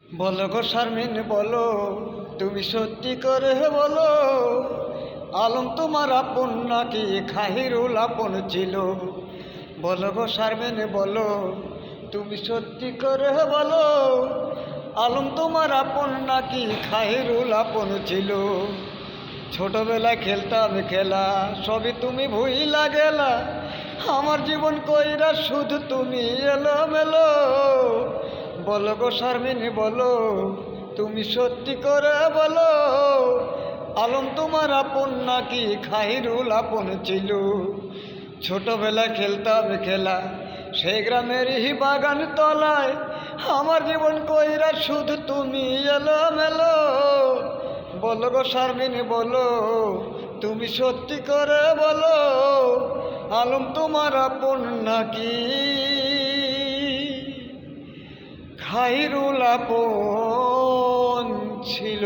বলো গো শারমিন বলো, তুমি সত্যি করে বলো, আলম তোমার আপন নাকি খাহিরুল আপন ছিল? বলো গো শারমিন বলো, তুমি সত্যি করে বলো, আলম তোমার আপন নাকি খাহিরুল আপন ছিল? ছোটবেলায় খেলতাম খেলা, সবই তুমি ভুইলা গেলা, আমার জীবন কইরা শুধু তুমি এলোমেলো। বলো গো শারমিন বলো, তুমি সত্যি করে বলো, আলম তোমার আপন নাকি খাহিরুল আপন ছিল? ছোটবেলায় খেলতাম খেলা, সেই গ্রামেরই বাগান তলায়, আমার জীবন কইরা শুধু তুমি এলোমেলো। বলো গো শারমিন বলো, তুমি সত্যি করে বলো, আলম তোমার আপন নাকি খাহিরুল আপন ছিল?